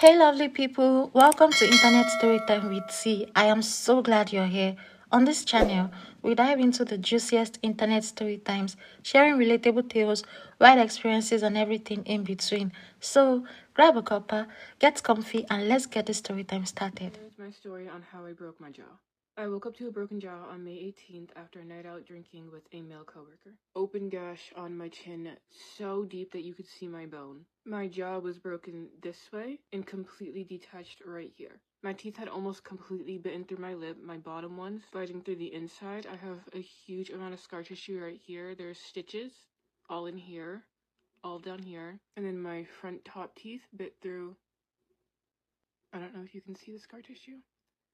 Hey, lovely people, welcome to Internet Storytime with C. I am so glad you're here. On this channel, we dive into the juiciest internet story times, sharing relatable tales, wild experiences, and everything in between. So, grab a cuppa, get comfy, and let's get the story time started. Here's my story on how I broke my jaw. I woke up to a broken jaw on May 18th after a night out drinking with a male coworker. Open gash on my chin, so deep that you could see my bone. My jaw was broken this way and completely detached right here. My teeth had almost completely bitten through my lip, my bottom ones biting through the inside. I have a huge amount of scar tissue right here. There's stitches all in here, all down here, and then my front top teeth bit through. I don't know if you can see the scar tissue.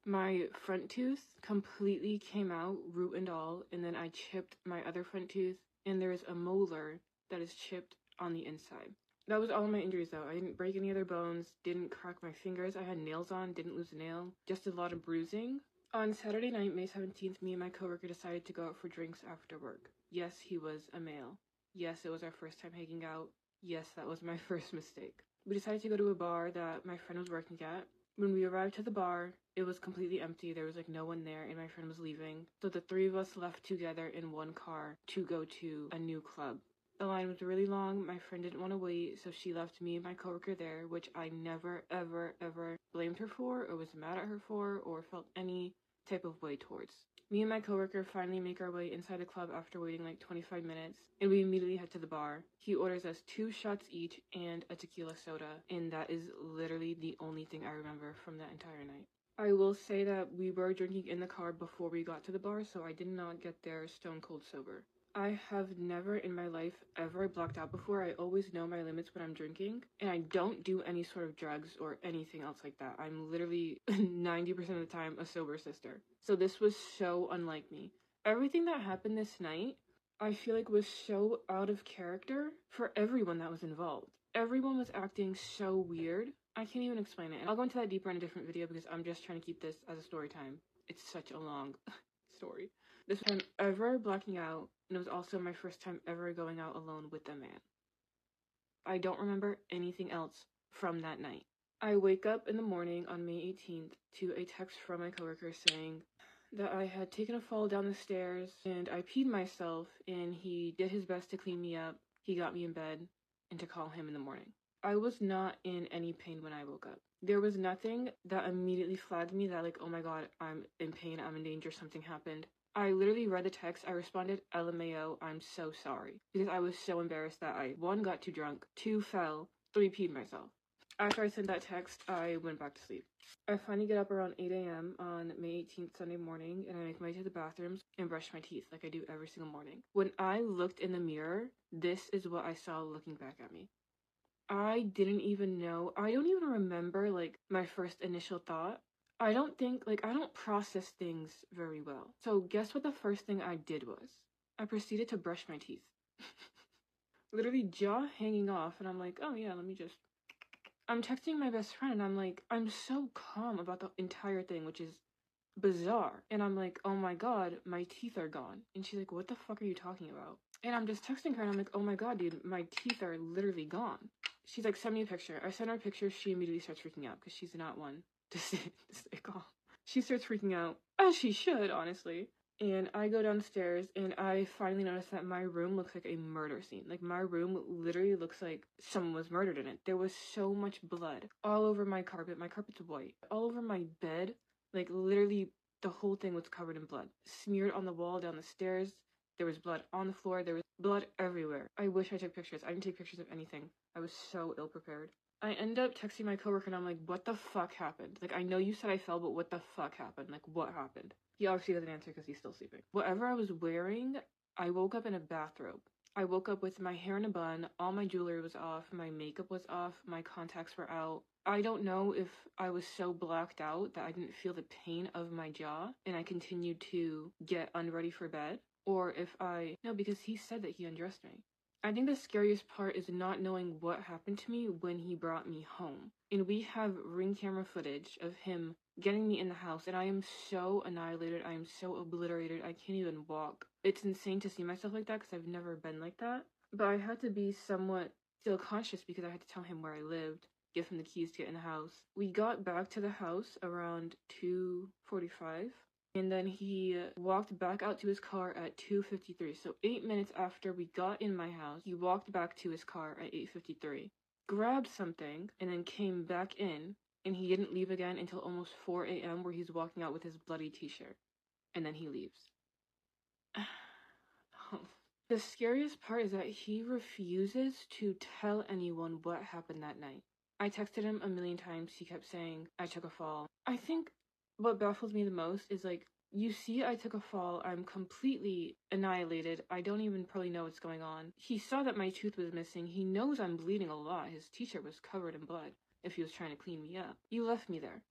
My front tooth completely came out, root and all, and then I chipped my other front tooth, and there's a molar that is chipped on the inside. That was all of my injuries though. I didn't break any other bones, didn't crack my fingers, I had nails on, didn't lose a nail, just a lot of bruising. On Saturday night, May 17th, me and my coworker decided to go out for drinks after work. Yes, he was a male. Yes, it was our first time hanging out. Yes, that was my first mistake. We decided to go to a bar that my friend was working at. When we arrived to the bar, it was completely empty. There was no one there, and my friend was leaving. So the three of us left together in one car to go to a new club. The line was really long. My friend didn't want to wait, so she left me and my coworker there, which I never, ever, ever blamed her for, or was mad at her for, or felt any type of way towards. Me and my coworker finally make our way inside the club after waiting 25 minutes, and we immediately head to the bar. He orders us 2 shots each and a tequila soda, and that is literally the only thing I remember from that entire night. I will say that we were drinking in the car before we got to the bar, so I did not get there stone cold sober. I have never in my life ever blacked out before. I always know my limits when I'm drinking, and I don't do any sort of drugs or anything else like that. I'm literally 90% of the time a sober sister. So this was so unlike me. Everything that happened this night, I feel like was so out of character for everyone that was involved. Everyone was acting so weird. I can't even explain it. And I'll go into that deeper in a different video because I'm just trying to keep this as a story time. It's such a long story. This time ever blacking out, and it was also my first time ever going out alone with a man. I don't remember anything else from that night. I wake up in the morning on May 18th to a text from my coworker saying that I had taken a fall down the stairs and I peed myself, and he did his best to clean me up. He got me in bed and to call him in the morning. I was not in any pain when I woke up. There was nothing that immediately flagged me that oh my god, I'm in pain, I'm in danger, something happened. I literally read the text, I responded, LMAO, I'm so sorry. Because I was so embarrassed that I, 1, got too drunk, 2, fell, 3, peed myself. After I sent that text, I went back to sleep. I finally get up around 8 a.m. on May 18th, Sunday morning, and I make my way to the bathrooms and brush my teeth like I do every single morning. When I looked in the mirror, this is what I saw looking back at me. I didn't even know, I don't even remember my first initial thought. I don't think, I don't process things very well. So guess what the first thing I did was? I proceeded to brush my teeth. Literally jaw hanging off, and I'm like, oh yeah, let me just... I'm texting my best friend, and I'm like, I'm so calm about the entire thing, which is bizarre. And I'm like, oh my god, my teeth are gone. And she's like, what the fuck are you talking about? And I'm just texting her, and I'm like, oh my god, dude, my teeth are literally gone. She's like, send me a picture. I send her a picture. She immediately starts freaking out because she's not one to stay calm. She starts freaking out, as she should, honestly. And I go downstairs, and I finally notice that my room looks like a murder scene. My room literally looks like someone was murdered in it. There was so much blood all over my carpet. My carpet's white. All over my bed. Literally, the whole thing was covered in blood. Smeared on the wall down the stairs. There was blood on the floor. There was blood everywhere. I wish I took pictures. I didn't take pictures of anything. I was so ill-prepared. I end up texting my coworker, and I'm like, what the fuck happened? I know you said I fell, but what the fuck happened? What happened? He obviously doesn't answer because he's still sleeping. Whatever I was wearing, I woke up in a bathrobe. I woke up with my hair in a bun, all my jewelry was off, my makeup was off, my contacts were out. I don't know if I was so blacked out that I didn't feel the pain of my jaw and I continued to get unready for bed, or if no, because he said that he undressed me. I think the scariest part is not knowing what happened to me when he brought me home. And we have ring camera footage of him getting me in the house, and I am so annihilated, I am so obliterated, I can't even walk. It's insane to see myself like that because I've never been like that. But I had to be somewhat still conscious because I had to tell him where I lived. give him the keys to get in the house. We got back to the house around 2:45. And then he walked back out to his car at 2:53. So 8 minutes after we got in my house, he walked back to his car at 8:53, grabbed something, and then came back in. And he didn't leave again until almost 4 a.m. where he's walking out with his bloody t-shirt. And then he leaves. The scariest part is that he refuses to tell anyone what happened that night. I texted him a million times. He kept saying, I took a fall. I think what baffles me the most is like, you see I took a fall, I'm completely annihilated, I don't even probably know what's going on. He saw that my tooth was missing, he knows I'm bleeding a lot, his t-shirt was covered in blood if he was trying to clean me up. You left me there.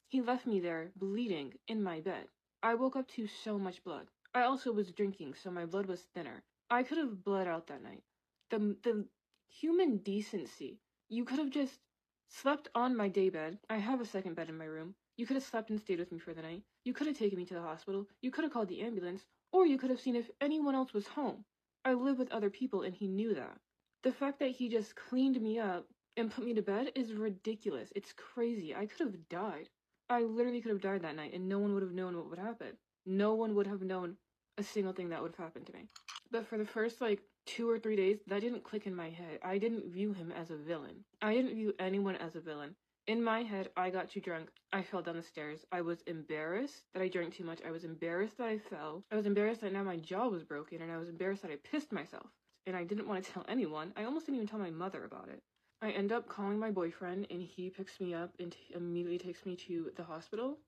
He left me there bleeding in my bed. I woke up to so much blood. I also was drinking, so my blood was thinner. I could have bled out that night. The human decency. You could have just slept on my daybed. I have a second bed in my room. You could have slept and stayed with me for the night. You could have taken me to the hospital. You could have called the ambulance. Or you could have seen if anyone else was home. I live with other people and he knew that. The fact that he just cleaned me up and put me to bed is ridiculous. It's crazy. I could have died. I literally could have died that night and no one would have known what would happen. No one would have known a single thing that would have happened to me. But for the first 2 or 3 days, that didn't click in my head. I didn't view him as a villain. I didn't view anyone as a villain. In my head, I got too drunk. I fell down the stairs. I was embarrassed that I drank too much. I was embarrassed that I fell. I was embarrassed that now my jaw was broken, and I was embarrassed that I pissed myself. And I didn't want to tell anyone. I almost didn't even tell my mother about it. I end up calling my boyfriend, and he picks me up and immediately takes me to the hospital.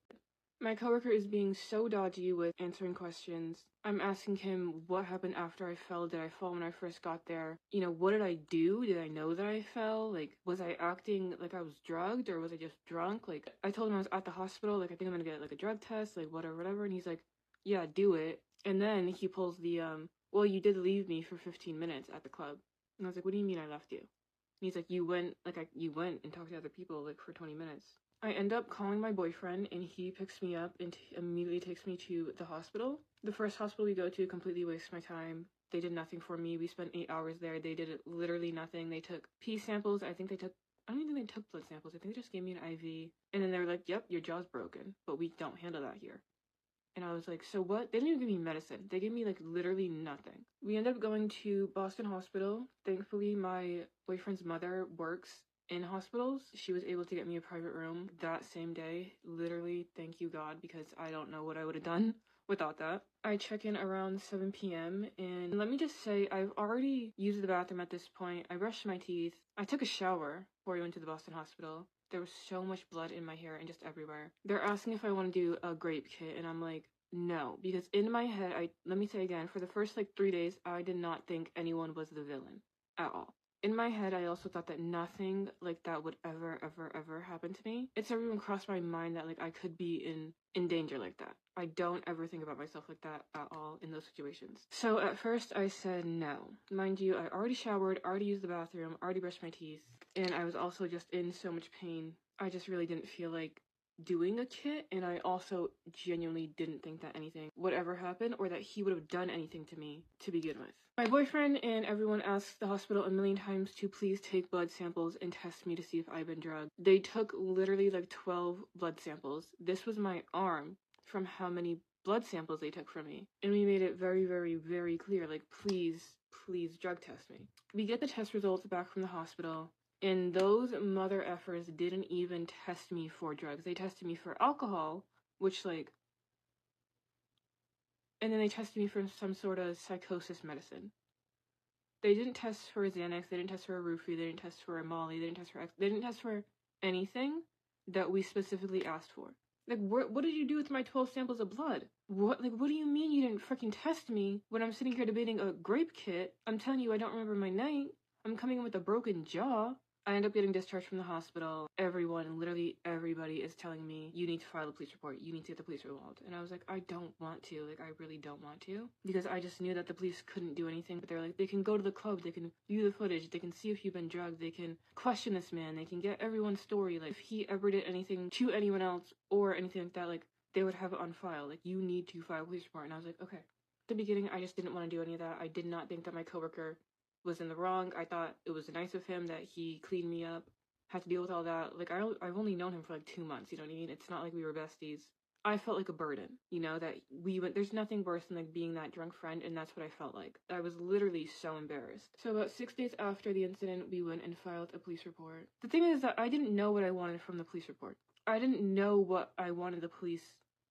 My coworker is being so dodgy with answering questions. I'm asking him what happened after I fell. Did I fall when I first got there? What did I do? Did I know that I fell? Was I acting like I was drugged or was I just drunk? I told him I was at the hospial. I think I'm gonna get a drug test, whatever. And he's like, yeah, do it. And then he pulls the, well, you did leave me for 15 minutes at the club. And I was like, what do you mean I left you? And he's like, you went and talked to other people, for 20 minutes. I end up calling my boyfriend, and he picks me up and immediately takes me to the hospital. The first hospital we go to completely wastes my time. They did nothing for me. We spent 8 hours there. They did literally nothing. They took pee samples. I don't even think they took blood samples. I think they just gave me an IV. And then they were like, yep, your jaw's broken, but we don't handle that here. And I was like, so what? They didn't even give me medicine. They gave me literally nothing. We end up going to Boston Hospital. Thankfully, my boyfriend's mother works in hospitals. She was able to get me a private room that same day. Literally, thank you God, because I don't know what I would have done without that. I check in around 7 p.m. and let me just say, I've already used the bathroom at this point. I brushed my teeth. I took a shower before I went to the Boston Hospital. There was so much blood in my hair and just everywhere. They're asking if I want to do a grape kit, and I'm like, no, because in my head, let me say again, for the first 3 days, I did not think anyone was the villain at all. In my head, I also thought that nothing like that would ever happen to me. It's never even crossed my mind that I could be in danger like that. I don't ever think about myself like that at all in those situations. So at first I said no. Mind you, I already showered, already used the bathroom, already brushed my teeth, and I was also just in so much pain. I just really didn't feel like doing a kit, and I also genuinely didn't think that anything would ever happen or that he would have done anything to me to begin with. My boyfriend and everyone asked the hospital a million times to please take blood samples and test me to see if I've been drugged. They took literally 12 blood samples. This was my arm from how many blood samples they took from me. And we made it very clear, please drug test me. We get the test results back from the hospital. And those mother effers didn't even test me for drugs. They tested me for alcohol, which and then they tested me for some sort of psychosis medicine. They didn't test for Xanax, they didn't test for a roofie, they didn't test for a Molly, they didn't test for anything that we specifically asked for. What did you do with my 12 samples of blood? What do you mean you didn't freaking test me when I'm sitting here debating a grape kit? I'm telling you I don't remember my night. I'm coming in with a broken jaw. I end up getting discharged from the hospital. Everyone, literally everybody is telling me, you need to file a police report. You need to get the police involved. And I was like, I don't want to. I really don't want to. Because I just knew that the police couldn't do anything. But they're like, they can go to the club. They can view the footage. They can see if you've been drugged. They can question this man. They can get everyone's story. If he ever did anything to anyone else or anything like that, they would have it on file. You need to file a police report. And I was like, okay. At the beginning, I just didn't want to do any of that. I did not think that my coworker was in the wrong. I thought it was nice of him that he cleaned me up, had to deal with all that. Like, I've only known him for like 2 months, you know what I mean? It's not like we were besties. I felt like a burden, you know, that we went, there's nothing worse than like being that drunk friend, and that's what I felt like. I was literally so embarrassed. So about 6 days after the incident, we went and filed a police report. The thing is that I didn't know what I wanted from the police report. I didn't know what I wanted the police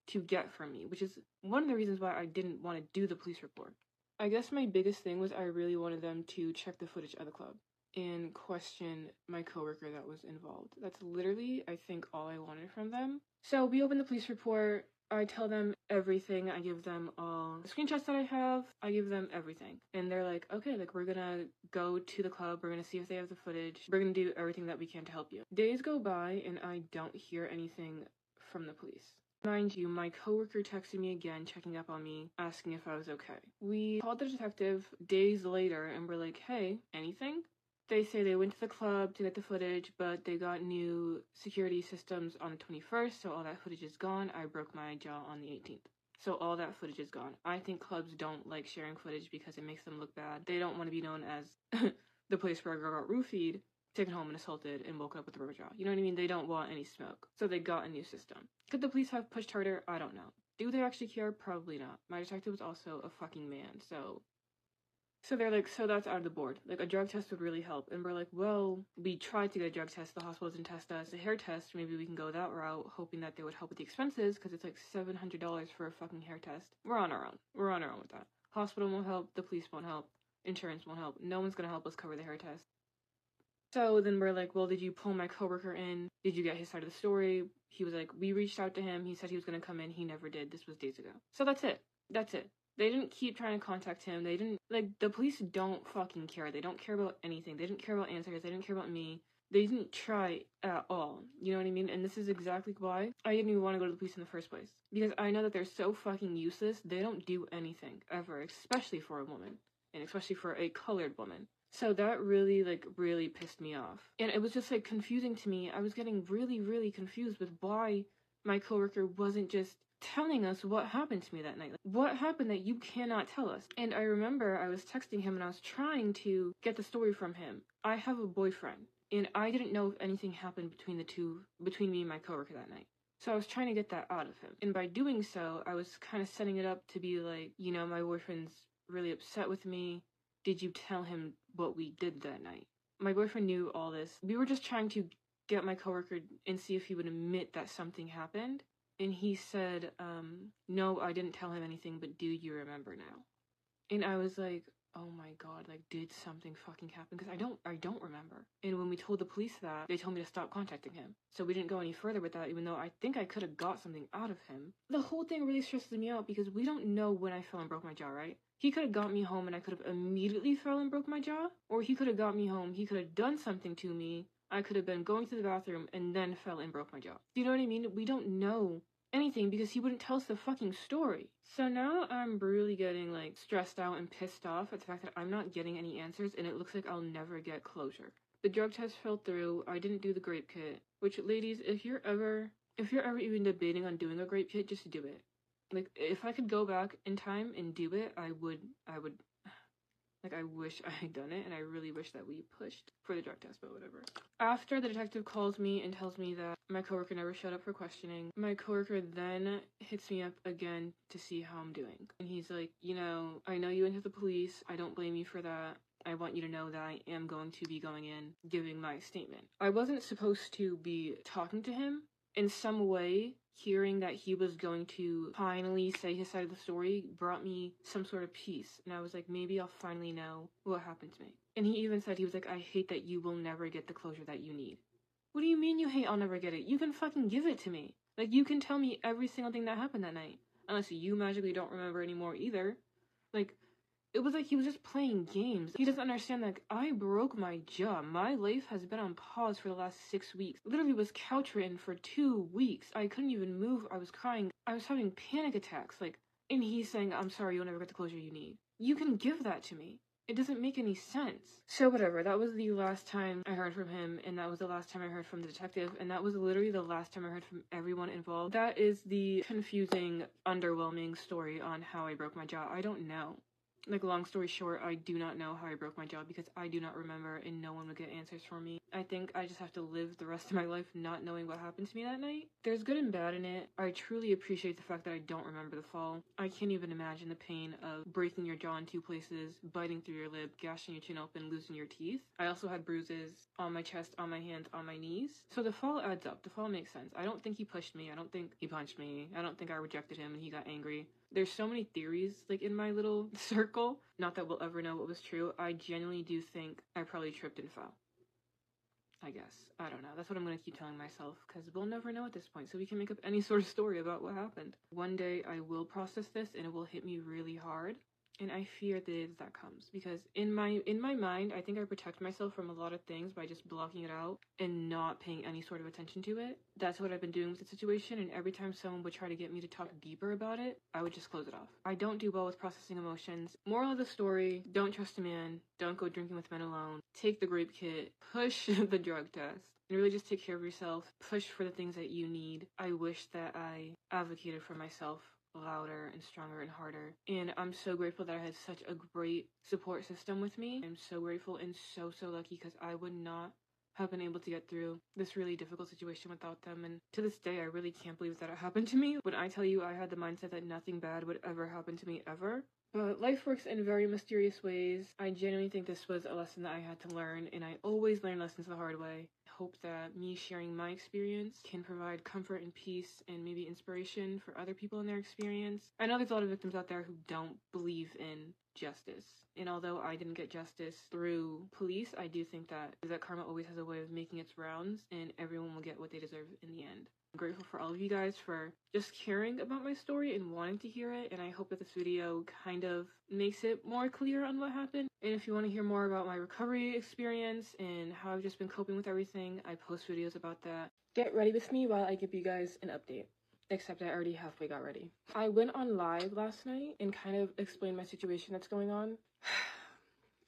to get from me, which is one of the reasons why I didn't want to do the police report. I guess my biggest thing was I really wanted them to check the footage of the club and question my coworker that was involved. That's literally, I think, all I wanted from them. So we open the police report. I tell them everything. I give them all the screenshots that I have. I give them everything. And they're like, okay, like, we're gonna go to the club. We're gonna see if they have the footage. We're gonna do everything that we can to help you. Days go by and I don't hear anything from the police. Mind you, my coworker texted me again, checking up on me, asking if I was okay. We called the detective days later and we're like, hey, anything? They say they went to the club to get the footage, but they got new security systems on the 21st, so all that footage is gone. I broke my jaw on the 18th. So all that footage is gone. I think clubs don't like sharing footage because it makes them look bad. They don't want to be known as the place where a girl got roofied, taken home and assaulted, and woken up with a broken jaw. You know what I mean? They don't want any smoke. So they got a new system. Could the police have pushed harder? I don't know. Do they actually care? Probably not. My detective was also a fucking man, so they're like, so that's out of the board. Like, a drug test would really help. And we're like, well, we tried to get a drug test. The hospital didn't test us. A hair test, maybe we can go that route, hoping that they would help with the expenses, because it's like $700 for a fucking hair test. We're on our own. We're on our own with that. Hospital won't help. The police won't help. Insurance won't help. No one's going to help us cover the hair test. So then we're like, well, did you pull my coworker in? Did you get his side of the story? He was like, we reached out to him. He said he was going to come in. He never did. This was days ago. So that's it. That's it. They didn't keep trying to contact him. They didn't, like, the police don't fucking care. They don't care about anything. They didn't care about answers. They didn't care about me. They didn't try at all. You know what I mean? And this is exactly why I didn't even want to go to the police in the first place. Because I know that they're so fucking useless. They don't do anything, ever. Especially for a woman. And especially for a colored woman. So that really, like, really pissed me off. And it was just, like, confusing to me. I was getting really, really confused with why my coworker wasn't just telling us what happened to me that night. Like, what happened that you cannot tell us? And I remember I was texting him and I was trying to get the story from him. I have a boyfriend, and I didn't know if anything happened between me and my coworker that night. So I was trying to get that out of him. And by doing so, I was kind of setting it up to be like, you know, my boyfriend's really upset with me. Did you tell him what we did that night? My boyfriend knew all this. We were just trying to get my coworker and see if he would admit that something happened. And he said, no, I didn't tell him anything, but do you remember now? And I was like, oh my god, like, did something fucking happen? Because I don't remember. And when we told the police that, they told me to stop contacting him. So we didn't go any further with that, even though I think I could have got something out of him. The whole thing really stresses me out because we don't know when I fell and broke my jaw, right? He could have got me home and I could have immediately fell and broke my jaw. Or he could have got me home, he could have done something to me. I could have been going to the bathroom and then fell and broke my jaw. Do you know what I mean? We don't know anything because he wouldn't tell us the fucking story. So now I'm really getting, like, stressed out and pissed off at the fact that I'm not getting any answers and it looks like I'll never get closure. The drug test fell through. I didn't do the grape kit, which, ladies, if you're ever even debating on doing a grape kit, just do it. Like, if I could go back in time and do it, I would. Like, I wish I had done it, and I really wish that we pushed for the drug test, but whatever. After the detective calls me and tells me that my coworker never showed up for questioning, my coworker then hits me up again to see how I'm doing. And he's like, you know, I know you went to the police. I don't blame you for that. I want you to know that I am going to be going in, giving my statement. I wasn't supposed to be talking to him. In some way, hearing that he was going to finally say his side of the story brought me some sort of peace. And I was like, maybe I'll finally know what happened to me. And he even said, he was like, I hate that you will never get the closure that you need. What do you mean you hate I'll never get it? You can fucking give it to me. Like, you can tell me every single thing that happened that night. Unless you magically don't remember anymore either. Like, it was like he was just playing games. He doesn't understand, like, I broke my jaw. My life has been on pause for the last 6 weeks. Literally was couch ridden for 2 weeks. I couldn't even move. I was crying. I was having panic attacks. Like, and he's saying, I'm sorry, you'll never get the closure you need. You can give that to me. It doesn't make any sense. So whatever, that was the last time I heard from him, and that was the last time I heard from the detective, and that was literally the last time I heard from everyone involved. That is the confusing, underwhelming story on how I broke my jaw. I don't know. Like, long story short, I do not know how I broke my jaw because I do not remember and no one would get answers for me. I think I just have to live the rest of my life not knowing what happened to me that night. There's good and bad in it. I truly appreciate the fact that I don't remember the fall. I can't even imagine the pain of breaking your jaw in 2 places, biting through your lip, gashing your chin open, losing your teeth. I also had bruises on my chest, on my hands, on my knees. So the fall adds up. The fall makes sense. I don't think he pushed me. I don't think he punched me. I don't think I rejected him and he got angry. There's so many theories, like, in my little circle. Not that we'll ever know what was true. I genuinely do think I probably tripped and fell. I guess. I don't know. That's what I'm going to keep telling myself, because we'll never know at this point, so we can make up any sort of story about what happened. One day I will process this, and it will hit me really hard. And I fear the day that comes, because in my mind, I think I protect myself from a lot of things by just blocking it out and not paying any sort of attention to it. That's what I've been doing with the situation, and every time someone would try to get me to talk deeper about it, I would just close it off. I don't do well with processing emotions. Moral of the story, don't trust a man, don't go drinking with men alone, take the grape kit, push the drug test, and really just take care of yourself, push for the things that you need. I wish that I advocated for myself louder and stronger and harder. And I'm so grateful that I had such a great support system with me. I'm so grateful and so lucky, because I would not have been able to get through this really difficult situation without them. And to this day, I really can't believe that it happened to me. When I tell you I had the mindset that nothing bad would ever happen to me ever. But life works in very mysterious ways. I genuinely think this was a lesson that I had to learn, and I always learn lessons the hard way. I hope that me sharing my experience can provide comfort and peace and maybe inspiration for other people in their experience. I know there's a lot of victims out there who don't believe in justice. And although I didn't get justice through police, I do think that karma always has a way of making its rounds, and everyone will get what they deserve in the end. I'm grateful for all of you guys for just caring about my story and wanting to hear it, and I hope that this video kind of makes it more clear on what happened. And if you want to hear more about my recovery experience and how I've just been coping with everything, I post videos about that. Get ready with me while I give you guys an update. Except I already halfway got ready. I went on live last night and kind of explained my situation that's going on.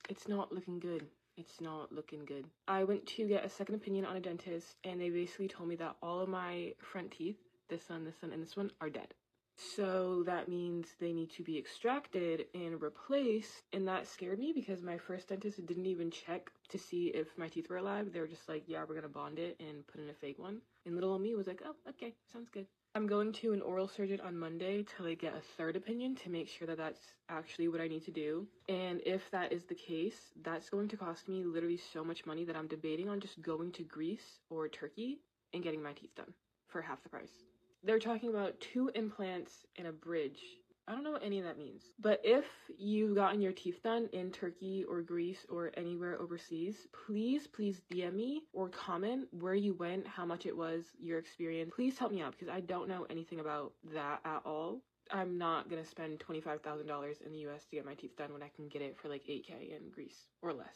It's not looking good. It's not looking good. I went to get a second opinion on a dentist, and they basically told me that all of my front teeth, this one, and this one, are dead. So that means they need to be extracted and replaced, and that scared me because my first dentist didn't even check to see if my teeth were alive. They were just like, yeah, we're gonna bond it and put in a fake one. And little old me was like, oh, okay, sounds good. I'm going to an oral surgeon on Monday to like get a third opinion to make sure that that's actually what I need to do. And if that is the case, that's going to cost me literally so much money that I'm debating on just going to Greece or Turkey and getting my teeth done for half the price. They're talking about 2 implants and a bridge. I don't know what any of that means. But if you've gotten your teeth done in Turkey or Greece or anywhere overseas, please DM me or comment where you went, how much it was, your experience. Please help me out because I don't know anything about that at all. I'm not going to spend $25,000 in the US to get my teeth done when I can get it for like $8K in Greece or less.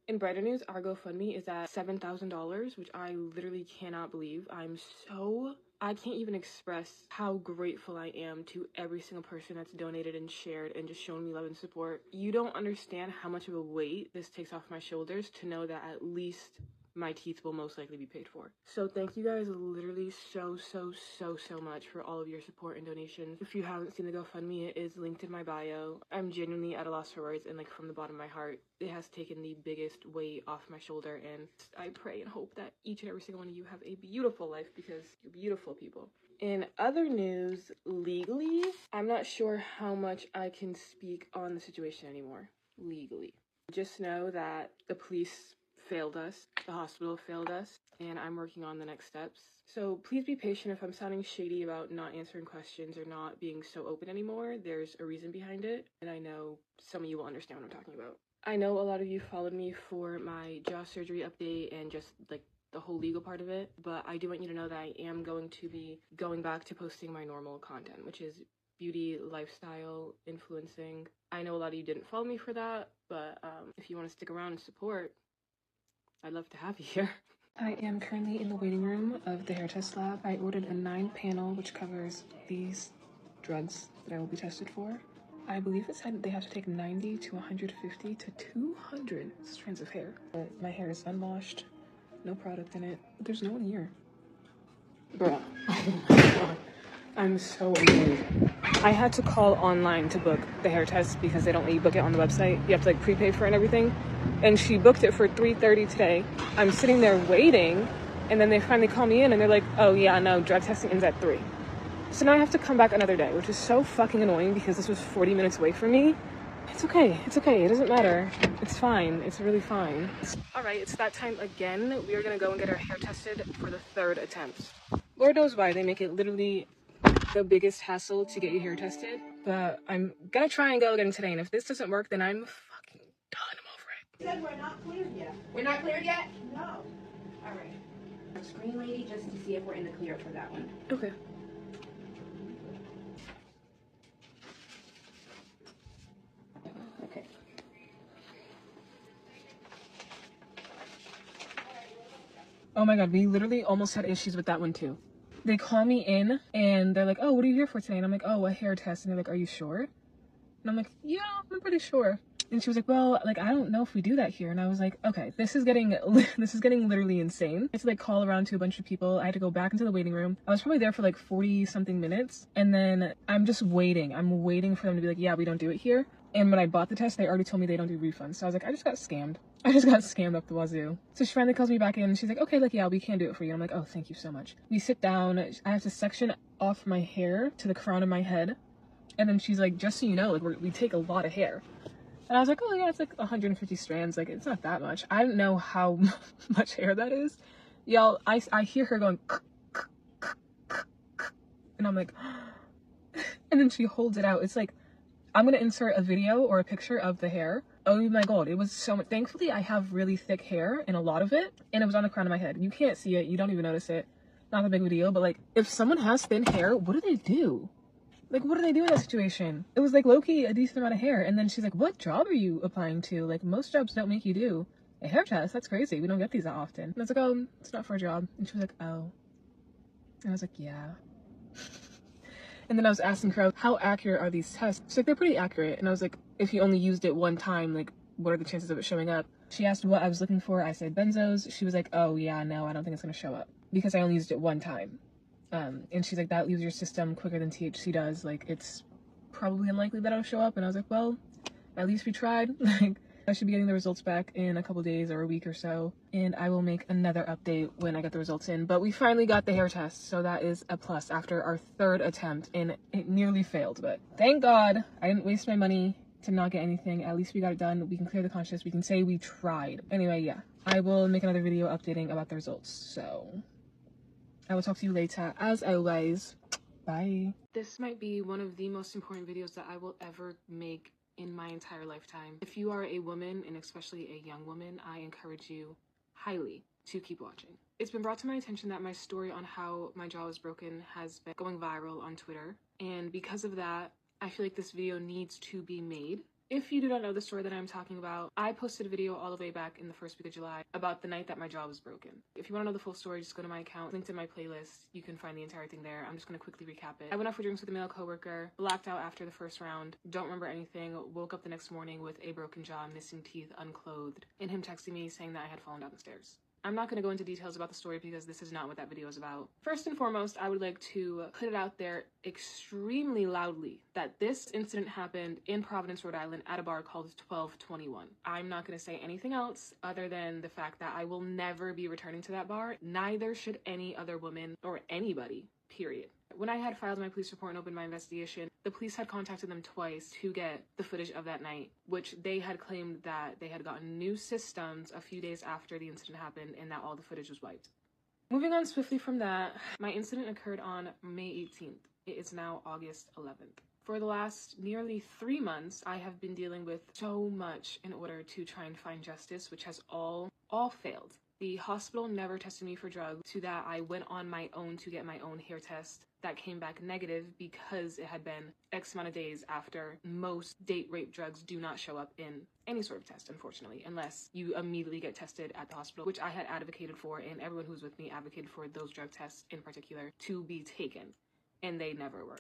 In brighter news, our GoFundMe is at $7,000, which I literally cannot believe. I can't even express how grateful I am to every single person that's donated and shared and just shown me love and support. You don't understand how much of a weight this takes off my shoulders to know that at least my teeth will most likely be paid for. So thank you guys literally so much for all of your support and donations. If you haven't seen the GoFundMe, it is linked in my bio. I'm genuinely at a loss for words, and like from the bottom of my heart, it has taken the biggest weight off my shoulder, and I pray and hope that each and every single one of you have a beautiful life because you're beautiful people. In other news, legally, I'm not sure how much I can speak on the situation anymore, legally. Just know that the police failed us, the hospital failed us, and I'm working on the next steps. So please be patient if I'm sounding shady about not answering questions or not being so open anymore. There's a reason behind it, and I know some of you will understand what I'm talking about. I know a lot of you followed me for my jaw surgery update and just like the whole legal part of it, but I do want you to know that I am going to be going back to posting my normal content, which is beauty, lifestyle, influencing. I know a lot of you didn't follow me for that, but if you want to stick around and support, I'd love to have you here. I am currently in the waiting room of the hair test lab. I ordered a 9-panel, which covers these drugs that I will be tested for. I believe it said they have to take 90 to 150 to 200 strands of hair. But my hair is unwashed, no product in it. There's no one here. Bruh. Oh my god. I'm so annoyed. I had to call online to book the hair test because they don't let you book it on the website. You have to like prepay for it and everything. And she booked it for 3:30 today. I'm sitting there waiting, and then they finally call me in and they're like, oh yeah, no, drug testing ends at 3. So now I have to come back another day, which is so fucking annoying because this was 40 minutes away from me. It's okay. It's okay. It doesn't matter. It's fine. It's really fine. All right, it's that time again. We are going to go and get our hair tested for the 3rd attempt. Lord knows why. They make it literally the biggest hassle to get your hair tested. But I'm going to try and go again today. And if this doesn't work, then I'm fucking done. I'm over it. Said we're not cleared yet. We're not cleared yet? No. All right. Our screen lady, just to see if we're in the clear for that one. Okay. Okay. Oh my god, we literally almost had issues with that one too. They call me in and they're like, oh, what are you here for today? And I'm like, oh, a hair test. And they're like, are you sure? And I'm like, yeah, I'm pretty sure. And she was like, well, like, I don't know if we do that here. And I was like, okay, this is getting literally insane. I had to like call around to a bunch of people. I had to go back into the waiting room. I was probably there for like 40 something minutes. And then I'm just waiting. I'm waiting for them to be like, yeah, we don't do it here. And when I bought the test, they already told me they don't do refunds. So I was like, I just got scammed. I just got scammed up the wazoo. So she finally calls me back in and she's like, okay, like, yeah, we can do it for you. I'm like, oh, thank you so much. We sit down. I have to section off my hair to the crown of my head. And then she's like, just so you know, like, we take a lot of hair. And I was like, oh yeah, it's like 150 strands. Like, it's not that much. I don't know how much hair that is. Y'all, I hear her going, and I'm like, and then she holds it out. It's like, I'm going to insert a video or a picture of the hair. Oh my god, it was so much. Thankfully, I have really thick hair and a lot of it. And it was on the crown of my head. You can't see it. You don't even notice it. Not a big of a deal. But like, if someone has thin hair, what do they do? Like, what do they do in that situation? It was like low-key a decent amount of hair. And then she's like, what job are you applying to? Like, most jobs don't make you do a hair test. That's crazy. We don't get these that often. And I was like, oh, it's not for a job. And she was like, oh. And I was like, yeah. And then I was asking her, how accurate are these tests? She's like, they're pretty accurate. And I was like, if you only used it one time, like, what are the chances of it showing up? She asked what I was looking for. I said benzos. She was like, oh yeah, no, I don't think it's gonna show up because I only used it one time. And she's like, that leaves your system quicker than THC does. Like, it's probably unlikely that it'll show up. And I was like, well, at least we tried. Like, I should be getting the results back in a couple days or a week or so. And I will make another update when I get the results in. But we finally got the hair test. So that is a plus after our 3rd attempt. And it nearly failed. But thank God I didn't waste my money to not get anything. At least we got it done. We can clear the conscience. We can say we tried. Anyway, yeah. I will make another video updating about the results. So I will talk to you later, as always. Bye. This might be one of the most important videos that I will ever make in my entire lifetime. If you are a woman, and especially a young woman, I encourage you highly to keep watching. It's been brought to my attention that my story on how my jaw was broken has been going viral on Twitter. And because of that, I feel like this video needs to be made. If you do not know the story that I'm talking about, I posted a video all the way back in the first week of July about the night that my jaw was broken. If you want to know the full story, just go to my account, linked in my playlist. You can find the entire thing there. I'm just going to quickly recap it. I went out for drinks with a male coworker, blacked out after the first round, don't remember anything, woke up the next morning with a broken jaw, missing teeth, unclothed, and him texting me saying that I had fallen down the stairs. I'm not going to go into details about the story because this is not what that video is about. First and foremost, I would like to put it out there extremely loudly that this incident happened in Providence, Rhode Island at a bar called 1221. I'm not going to say anything else other than the fact that I will never be returning to that bar. Neither should any other woman or anybody, period. When I had filed my police report and opened my investigation, the police had contacted them twice to get the footage of that night, which they had claimed that they had gotten new systems a few days after the incident happened and that all the footage was wiped. Moving on swiftly from that, my incident occurred on May 18th. It is now August 11th. For the last nearly 3 months, I have been dealing with so much in order to try and find justice, which has all failed. The hospital never tested me for drugs. To that, I went on my own to get my own hair test. That came back negative because it had been X amount of days after. Most date rape drugs do not show up in any sort of test, unfortunately, unless you immediately get tested at the hospital, which I had advocated for, and everyone who was with me advocated for those drug tests in particular to be taken, and they never were.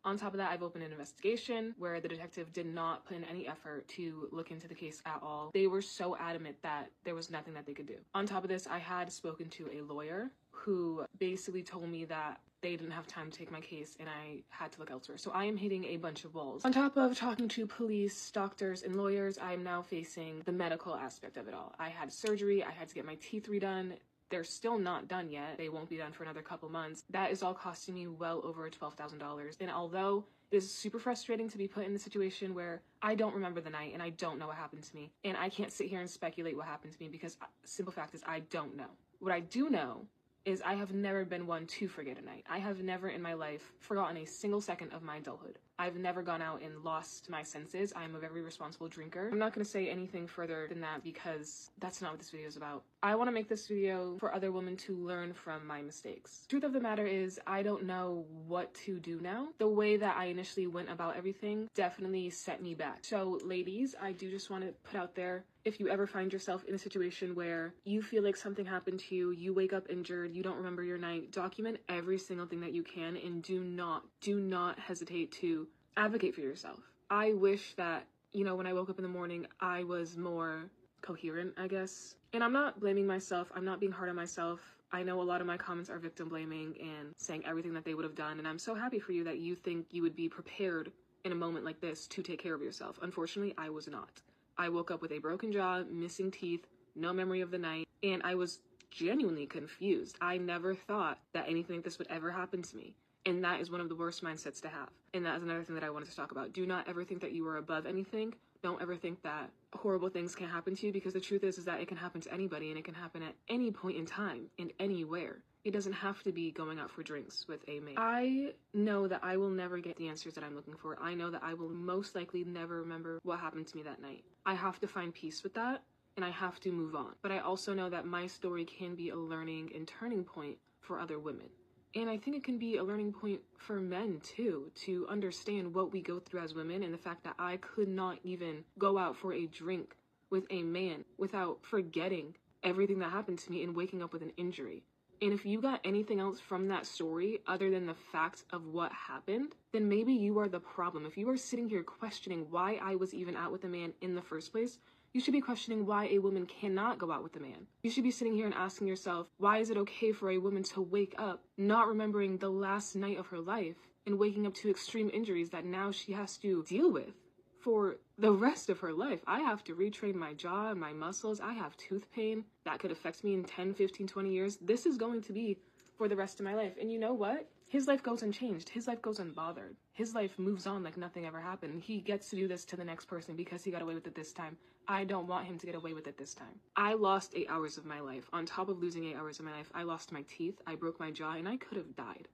On top of that, I've opened an investigation where the detective did not put in any effort to look into the case at all. They were so adamant that there was nothing that they could do. On top of this, I had spoken to a lawyer who basically told me that they didn't have time to take my case and I had to look elsewhere. So I am hitting a bunch of walls. On top of talking to police, doctors, and lawyers, I am now facing the medical aspect of it all. I had surgery, I had to get my teeth redone. They're still not done yet. They won't be done for another couple months. That is all costing me well over $12,000. And although it is super frustrating to be put in the situation where I don't remember the night and I don't know what happened to me, and I can't sit here and speculate what happened to me because simple fact is I don't know. What I do know is I have never been one to forget a night. I have never in my life forgotten a single second of my adulthood. I've never gone out and lost my senses. I'm a very responsible drinker. I'm not going to say anything further than that because that's not what this video is about. I want to make this video for other women to learn from my mistakes. Truth of the matter is I don't know what to do now. The way that I initially went about everything definitely set me back. So ladies, I do just want to put out there, if you ever find yourself in a situation where you feel like something happened to you, you wake up injured, you don't remember your night, document every single thing that you can and do not hesitate to advocate for yourself. I wish that, when I woke up in the morning, I was more coherent, I guess. And I'm not blaming myself. I'm not being hard on myself. I know a lot of my comments are victim blaming and saying everything that they would have done. And I'm so happy for you that you think you would be prepared in a moment like this to take care of yourself. Unfortunately, I was not. I woke up with a broken jaw, missing teeth, no memory of the night, and I was genuinely confused. I never thought that anything like this would ever happen to me. And that is one of the worst mindsets to have. And that is another thing that I wanted to talk about. Do not ever think that you are above anything. Don't ever think that horrible things can happen to you, because the truth is that it can happen to anybody and it can happen at any point in time and anywhere. It doesn't have to be going out for drinks with a man. I know that I will never get the answers that I'm looking for. I know that I will most likely never remember what happened to me that night. I have to find peace with that and I have to move on. But I also know that my story can be a learning and turning point for other women. And I think it can be a learning point for men too, to understand what we go through as women and the fact that I could not even go out for a drink with a man without forgetting everything that happened to me and waking up with an injury. And if you got anything else from that story other than the fact of what happened, then maybe you are the problem. If you are sitting here questioning why I was even out with a man in the first place, you should be questioning why a woman cannot go out with a man. You should be sitting here and asking yourself, why is it okay for a woman to wake up not remembering the last night of her life and waking up to extreme injuries that now she has to deal with for the rest of her life? I have to retrain my jaw and my muscles. I have tooth pain that could affect me in 10, 15, 20 years. This is going to be for the rest of my life. And you know what? His life goes unchanged. His life goes unbothered. His life moves on like nothing ever happened. He gets to do this to the next person because he got away with it this time. I don't want him to get away with it this time. I lost 8 hours of my life. On top of losing 8 hours of my life, I lost my teeth, I broke my jaw, and I could have died.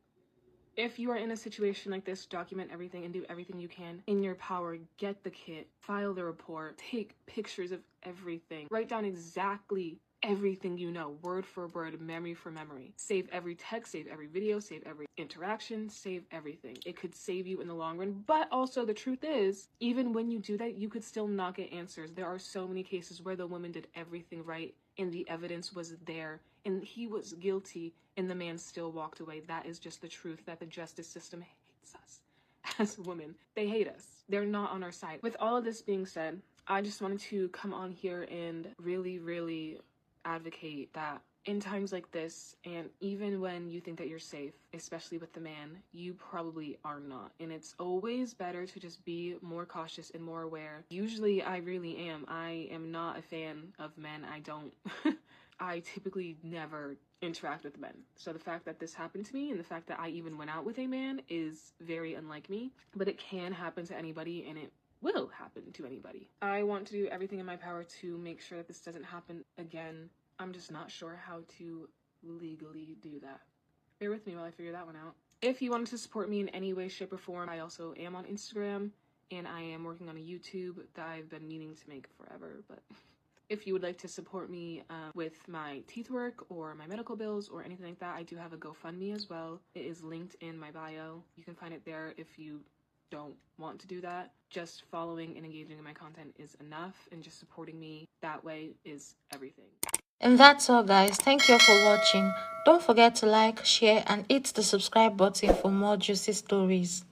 If you are in a situation like this, document everything and do everything you can in your power. Get the kit, file the report, take pictures of everything. Write down exactly everything you know, word for word, memory for memory. Save every text, save every video, save every interaction, save everything. It could save you in the long run, but also the truth is, even when you do that, you could still not get answers. There are so many cases where the woman did everything right and the evidence was there and he was guilty and the man still walked away. That is just the truth, that the justice system hates us as women. They hate us. They're not on our side. With all of this being said, I just wanted to come on here and really advocate that in times like this, and even when you think that you're safe, especially with the man, you probably are not. And it's always better to just be more cautious and more aware. Usually I really am. I am not a fan of men. I typically never interact with men. So the fact that this happened to me and the fact that I even went out with a man is very unlike me, but it can happen to anybody and it will happen to anybody. I want to do everything in my power to make sure that this doesn't happen again. I'm just not sure how to legally do that. Bear with me while I figure that one out. If you wanted to support me in any way, shape, or form, I also am on Instagram and I am working on a YouTube that I've been meaning to make forever, but if you would like to support me with my teeth work or my medical bills or anything like that, I do have a GoFundMe as well. It is linked in my bio. You can find it there if you don't want to do that. Just following and engaging in my content is enough, and just supporting me that way is everything. And that's all, guys. Thank you for watching. Don't forget to like, share, and hit the subscribe button for more juicy stories.